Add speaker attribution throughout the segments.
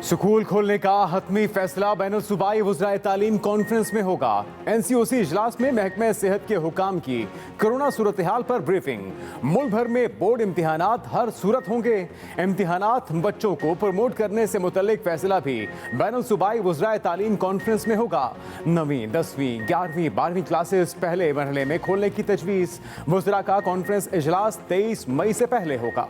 Speaker 1: School खोलने का हतमी फैसला बैनुल सूबाई वज़राए तालीम कॉन्फ्रेंस में होगा। NCOC इजलास में महकमे सेहत के हुकाम की कोरोना सूरत हाल पर ब्रीफिंग। मुल्क भर में बोर्ड इम्तिहानात हर सूरत होंगे। इम्तिहानात बच्चों को प्रमोट करने से मुतल्लिक फैसला भी बैनुल सूबाई वज़राए तालीम कॉन्फ्रेंस में होगा। 9वीं, 10वीं, 11वीं, 12वीं क्लासेस पहले मरहले में खोलने की तजवीज़। वज़रा का कॉन्फ्रेंस इजलास 23 मई से पहले होगा।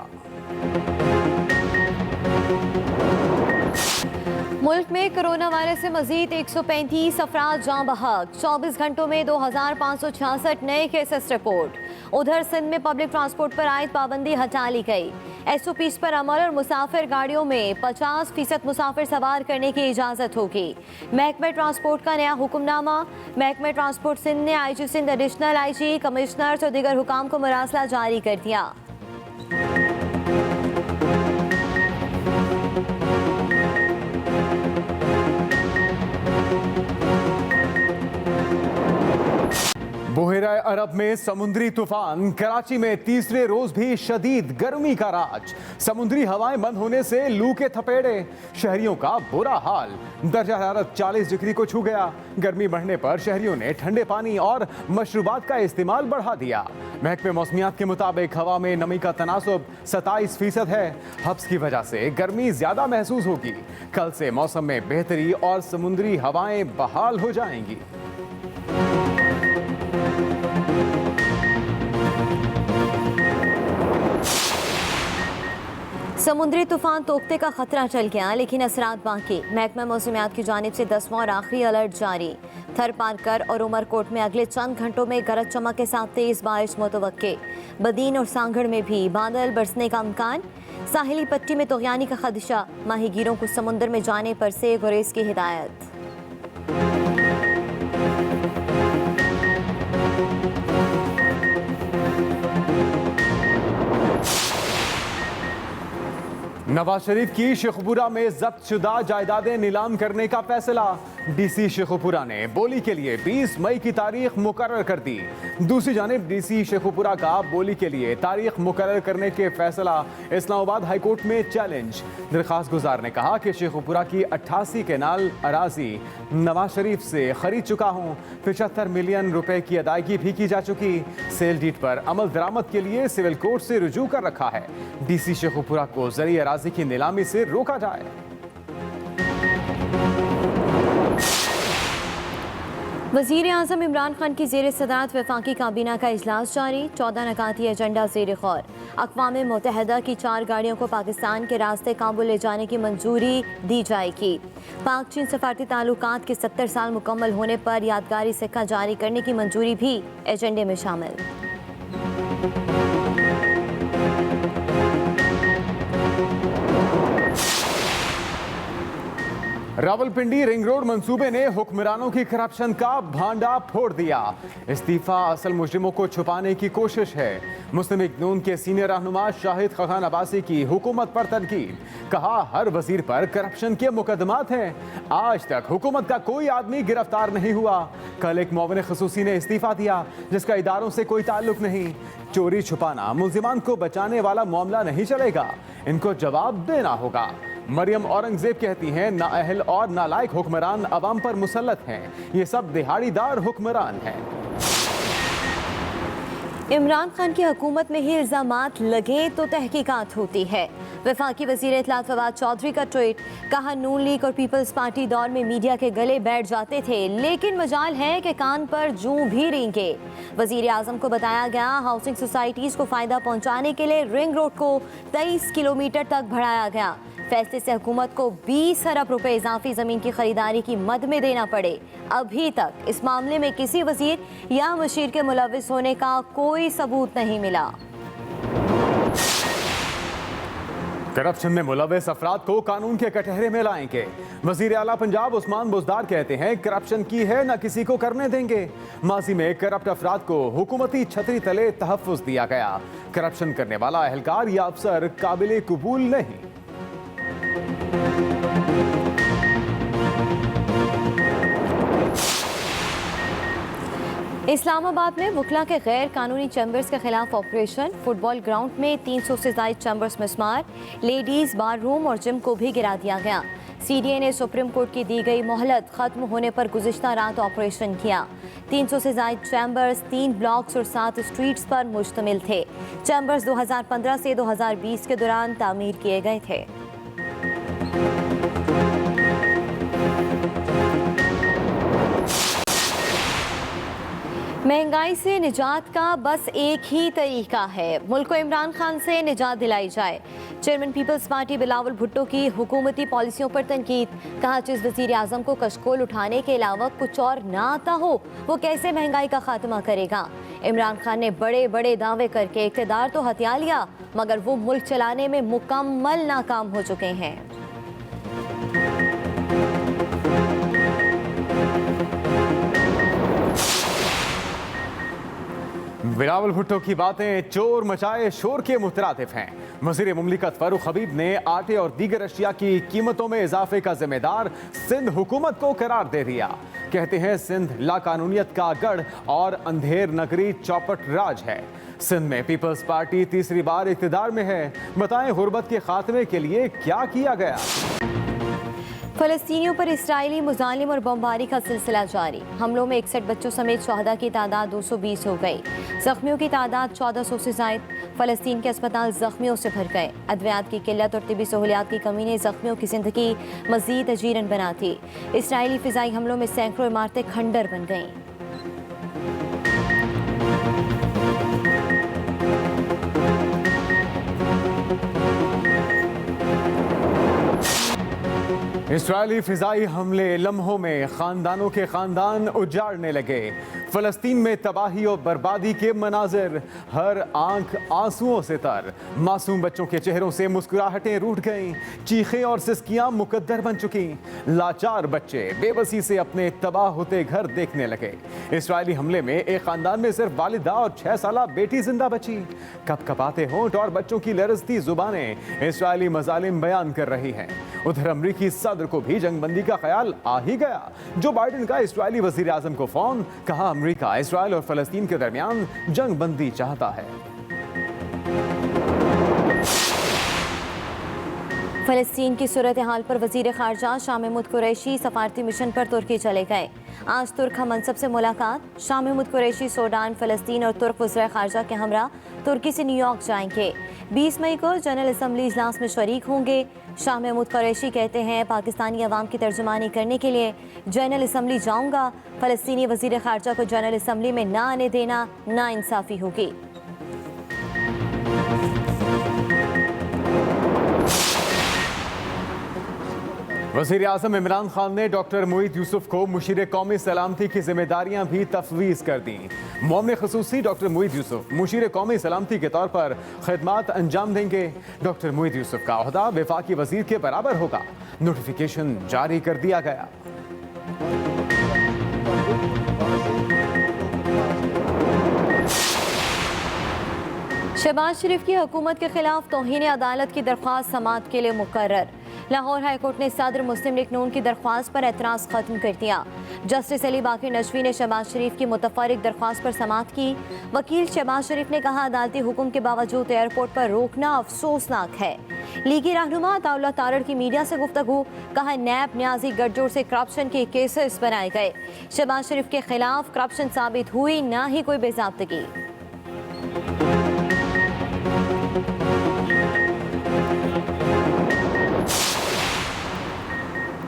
Speaker 2: मुल्क में कोरोना वायरस से मजीद 135 अफराद जाँ बहक। 24 घंटों में 2566 नए केसेस रिपोर्ट। उधर सिंध में पब्लिक ट्रांसपोर्ट पर आयद पाबंदी हटा ली गई। SOPs पर अमल और मुसाफिर गाड़ियों में 50% मुसाफिर सवार करने की इजाज़त होगी। महकमे ट्रांसपोर्ट का नया हुक्मनामा। महकमे ट्रांसपोर्ट सिंध ने IG Sindh, additional IG, commissioners और दीगर हुकाम को मरासला जारी कर दिया।
Speaker 1: बुहेरा अरब में समुद्री तूफान। कराची में तीसरे रोज भी शदीद गर्मी का राज। समुद्री हवाएं बंद होने से लू के थपेड़े। शहरियों का बुरा हाल। दर्जा हरारत 40 डिग्री को छू गया। गर्मी बढ़ने पर शहरियों ने ठंडे पानी और मशरूबात का इस्तेमाल बढ़ा दिया। महकमे मौसमियात के मुताबिक हवा में नमी का तनासुब 27% है। हब्स की वजह से गर्मी ज्यादा महसूस होगी। कल से मौसम में बेहतरी और समुद्री हवाएं बहाल हो जाएंगी।
Speaker 2: समुद्री तूफान तोकते का खतरा चल गया, लेकिन असरात बाकी। महकमा मौसमियात की जानिब से 10वां और आखिरी अलर्ट जारी। थर पारकर और उमरकोट में अगले चंद घंटों में गरज चमक के साथ तेज बारिश मुतवक्के। बदीन और सांगड़ में भी बादल बरसने का इम्कान। साहिली पट्टी में तोगयानी का खदशा। माहीगीरों को समुद्र में जाने पर से गुरेज की हिदायत।
Speaker 1: नवाज शरीफ की शेखुपुरा में जब्त शुदा जायदादें नीलाम करने का फैसला। DC शेखुपुरा ने बोली के लिए 20 मई की तारीख मुकर्रर कर दी। दूसरी जानिब DC शेखुपुरा का बोली के लिए तारीख मुकर्रर करने के फैसला इस्लामाबाद हाईकोर्ट में चैलेंज। दरखास्त गुजार ने कहा कि शेखुपुरा की 88 केनाल अराजी नवाज शरीफ से खरीद चुका हूँ। 75 मिलियन रुपए की अदायगी भी की जा चुकी। सेल डीड पर अमल दरामद के लिए सिविल कोर्ट से रुजू कर रखा है। DC शेखुपुरा को जरी अराजी की नीलामी से रोका जाए।
Speaker 2: वज़ीर आज़म इमरान खान की ज़ेर सदारत वफाकी काबीना का इजलास जारी। 14 नकाती एजेंडा ज़ेर गौर। अक़वाम मुत्तहिदा की 4 गाड़ियों को पाकिस्तान के रास्ते काबुल ले जाने की मंजूरी दी जाएगी। पाक चीन सफारती ताल्लुकात के 70 साल मुकम्मल होने पर यादगारी सिक्का जारी करने की मंजूरी भी एजेंडे में शामिल।
Speaker 1: रावलपिंडी रिंग रोड मंसूबे ने हुक्मरानों की करप्शन का भांडा फोड़ दिया। इस्तीफा असल मुजरिमों को छुपाने की कोशिश है। मुस्लिम लीग नून के सीनियर रहनुमा शाहिद खखान अब्बासी की हुकूमत पर तनकीद। कहा हर वजीर पर करप्शन के मुकदमात हैं। आज तक हुकूमत का कोई आदमी गिरफ्तार नहीं हुआ। कल एक मुआविन खसूसी ने इस्तीफा दिया जिसका इदारों से कोई ताल्लुक नहीं। चोरी छुपाना मुल्जिमान को बचाने वाला मामला नहीं चलेगा। इनको जवाब देना होगा। मरियम औरंगजेब कहती हैं नाअहल और नालायक हुक्मरान अवाम पर मुसल्लत हैं। ये सब दिहाड़ीदार हुक्मरान हैं।
Speaker 2: इमरान खान की हुकूमत में ही इल्जामात लगे तो तहकीकात होती है। वफाकी वज़ीर इत्तलात फवाद चौधरी का ट्वीट। कहा नून लीग और पीपल्स पार्टी दौर में मीडिया के गले बैठ जाते थे, लेकिन मजाल है कि कान पर जूं भी रेंगे। वज़ीर आज़म को बताया गया हाउसिंग सोसाइटीज़ को फ़ायदा पहुँचाने के लिए रिंग रोड को 23 किलोमीटर तक बढ़ाया गया। फैसले से हुकूमत को 20 अरब रुपए इजाफी ज़मीन की खरीदारी की मद में देना पड़े। अभी तक इस मामले में किसी वज़ीर या मुशीर के मुलविस होने का कोई सबूत नहीं मिला।
Speaker 1: करप्शन में मुलविस अफराद को कानून के कटहरे में लाएंगे। वजीर आला पंजाब उस्मान बुज़दार कहते हैं करप्शन की है ना किसी को करने देंगे। माजी में करप्ट अफराद को हुकूमती छतरी तले तहफ़्फ़ुज़ दिया गया। करप्शन करने वाला एहलकार या अफसर काबिल कबूल नहीं।
Speaker 2: इस्लामाबाद में वकला के गैर कानूनी चैम्बर्स के खिलाफ ऑपरेशन। फुटबॉल ग्राउंड में 300 से ज़ायद चैम्बर्स मिस्मार। लेडीज़ बार रूम और जिम को भी गिरा दिया गया। सीडीए ने सुप्रीम कोर्ट की दी गई मोहलत खत्म होने पर गुज़िश्ता रात ऑपरेशन किया। 300 से ज़ायद चैम्बर्स 3 ब्लॉक्स और 7 स्ट्रीट्स पर मुश्तमिल थे। चैम्बर्स 2015 से 2020 के दौरान तामीर किए गए थे। महंगाई से निजात का बस एक ही तरीका है, मुल्क को इमरान खान से निजात दिलाई जाए। चेयरमैन पीपल्स पार्टी बिलावल भुट्टो की हुकूमती पॉलिसियों पर तनकीद। कहा, जिस वज़ीर आज़म को कशकोल उठाने के अलावा कुछ और ना आता हो वो कैसे महंगाई का खात्मा करेगा। इमरान खान ने बड़े बड़े दावे करके इक़्तिदार तो हथिया लिया, मगर वो मुल्क चलाने में मुकम्मल नाकाम हो चुके हैं।
Speaker 1: बिलावल भुट्टो की बातें चोर मचाए शोर के मुतरादिफ हैं। वज़ीर मुमलिकत फारूक हबीब ने आटे और दीगर अशिया की कीमतों में इजाफे का जिम्मेदार सिंध हुकूमत को करार दे दिया। कहते हैं सिंध लाकानूनियत का गढ़ और अंधेर नगरी चौपट राज है। सिंध में पीपल्स पार्टी तीसरी बार इक़्तिदार में है। बताएं गुर्बत के खात्मे के लिए क्या किया गया।
Speaker 2: फ़लस्तीनियों पर इस्राइली मुजालिम और बमबारी का सिलसिला जारी। हमलों में 61 बच्चों समेत शहदा की तादाद 220 हो गई। जख्मियों की तादाद 1400 से ज़ायद। फ़लस्तीन के अस्पताल जख्मियों से भर गए। अद्वियात की किल्लत और तिबी सहूलियात की कमी ने जख्मियों की ज़िंदगी मज़ीद अजीरन बना थी। इस्राइली फ़िज़ाई हमलों में सैकड़ों इमारतें खंडर बन गईं।
Speaker 1: इस्राएली फिजाई हमले लम्हों में खानदानों के खानदान उजाड़ने लगे। फलस्तीन में तबाही और बर्बादी के मनाजिर, हर आंख आंसुओं से तर। मासूम बच्चों के चेहरों से मुस्कुराहटें रूठ गईं। चीखें और सिसकियां मुकद्दर बन चुकी। लाचार बच्चे बेबसी से अपने तबाह होते घर देखने लगे। इस्राएली हमले में एक खानदान में सिर्फ वालिदा और 6 साला बेटी जिंदा बची। कपकपाते होंठ और बच्चों की लरजती जुबानें इस्राएली मजालिम बयान कर रही हैं। उधर अमरीकी सदर को भी जंगबंदी का ख्याल आ ही गया। जो बाइडेन का इस्राएली वजीर आजम को फोन, कहा अमरीका इस्राएल और फलस्तीन के दरमियान जंगबंदी चाहता है।
Speaker 2: फ़लस्तीन की सूरत हाल पर वज़ीर ख़ारजा शाह महमूद कुरैशी सफारती मिशन पर तुर्की चले गए। आज तुर्क मनसब से मुलाकात। शाह महमूद कुरैशी सूडान, फ़लस्तीन और तुर्क वज़ीर ख़ारजा के हमरा तुर्की से न्यूयॉर्क जाएंगे। 20 मई को जनरल असम्बली इजलास में शरीक होंगे। शाह महमूद कुरैशी कहते हैं, पाकिस्तानी अवाम की तर्जुमानी करने के लिए जनरल असम्बली जाऊँगा। फ़लस्तीनी वज़ीर ख़ारजा को जनरल असम्बली में ना आने देना नाइंसाफ़ी होगी।
Speaker 1: वज़ीर आज़म इमरान खान ने डॉक्टर मोईद यूसुफ को मुशीर कौमी सलामती की जिम्मेदारियां भी तफवीज़ कर दी। मोमिन ख़ुसूसी डॉक्टर मोईद यूसुफ मुशीर कौमी सलामती के तौर पर खिदमात अंजाम देंगे। डॉक्टर मोईद यूसुफ का ओहदा वफाकी वज़ीर के बराबर होगा। नोटिफिकेशन जारी कर दिया गया।
Speaker 2: शहबाज शरीफ की हुकूमत के खिलाफ तौहीन अदालत की दरख्वास्त समाअत के लिए मुकर्रर। लाहौर हाई कोर्ट ने सदर मुस्लिम लीग नून की दरख्वास्त पर एतराज़ खत्म कर दिया। जस्टिस अली बाकी नशवी ने शहबाज शरीफ की मुतफर्रिक दरख्वास्त पर समाअत की। वकील शहबाज शरीफ ने कहा, अदालती हुक्म के बावजूद एयरपोर्ट पर रोकना अफसोसनाक है। लीगी रहनुमा अताउल्लाह तारड़ की मीडिया से गुफ्तगू। कहा, नैब न्याजी गठजोड़ से करप्शन के केसेस बनाए गए। शहबाज शरीफ के खिलाफ करप्शन साबित हुई, ना ही कोई बेज़ाब्तगी।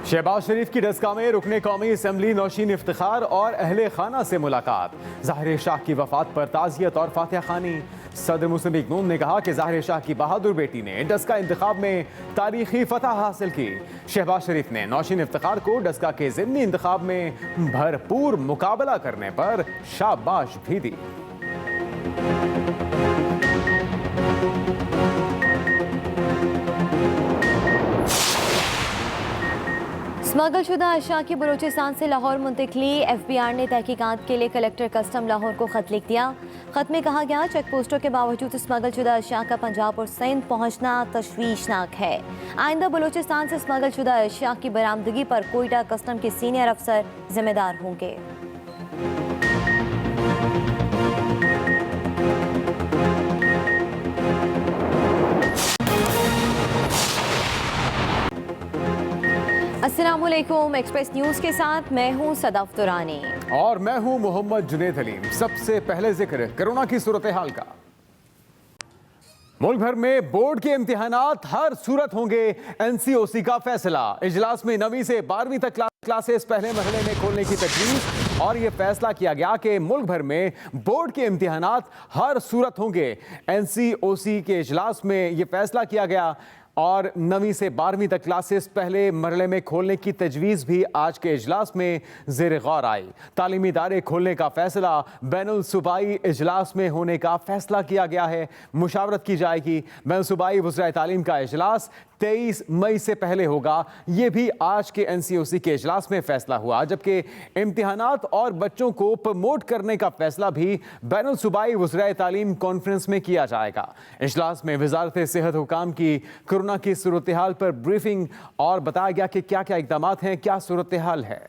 Speaker 1: शहबाज शरीफ की डस्का में रुकने कौमी असम्बली नौशीन इफ्तिखार और अहले खाना से मुलाकात। ज़ाहिर शाह की वफात पर ताज़ियत और फातिहा खानी। सदर मुस्लिम लीग नून ने कहा कि ज़ाहिर शाह की बहादुर बेटी ने डस्का इंतखाब में तारीखी फतह हासिल की। शहबाज शरीफ ने नौशीन इफ्तिखार को डस्का के ज़िमनी इंतखाब में भरपूर मुकाबला करने पर शाबाश भी दी।
Speaker 2: स्मगल शुदा अशिया की बलूचिस्तान से लाहौर मुंतकली। FBI ने तहकीकात के लिए कलेक्टर कस्टम लाहौर को खत लिख दिया। खत में कहा गया, चेक पोस्टों के बावजूद स्मगल शुदा अशिया का पंजाब और सिंध पहुंचना तशवीशनाक है। आइंदा बलूचिस्तान से स्मगल शुदा अशिया की बरामदगी पर कोयटा कस्टम के सीनियर अफसर जिम्मेदार होंगे। अस्सलामुअलैकुम, एक्सप्रेस न्यूज़ के साथ मैं हूं सदफ तुरानी।
Speaker 1: और मैं हूं मोहम्मद जुनेद अलीम। सबसे पहले जिक्र कोरोना की सूरत हाल का। मुल्क भर में बोर्ड के इम्तिहानात हर सूरत होंगे, एनसीओसी का फैसला। इजलास में 9वीं से 12वीं तक क्लासेस पहले मरहले में खोलने की तजवीज़ और ये फैसला किया गया कि मुल्क भर में बोर्ड के इम्तिहानात हर सूरत होंगे। एनसीओसी के इजलास में ये फैसला किया गया और 9वीं से 12वीं तक क्लासेस पहले मरहले में खोलने की तजवीज़ भी आज के इजलास में ज़ेर गौर आई। तालीमी इदारे खोलने का फैसला बैनुल सूबाई इजलास में होने का फैसला किया गया है। मुशावरत की जाएगी। बैनुल सूबाई वज़राए तालीम का इजलास 23 मई से पहले होगा। ये भी आज के एनसीओसी के इजलास में फैसला हुआ, जबकि इम्तिहानात और बच्चों को प्रमोट करने का फैसला भी बैनुल सूबाई वज़राए तालीम कॉन्फ्रेंस में किया जाएगा। इजलास में वज़ारत सेहत हुकाम की कोरोना की सूरत हाल पर ब्रीफिंग और बताया गया कि क्या क्या इक़दामात हैं, क्या सूरत हाल है।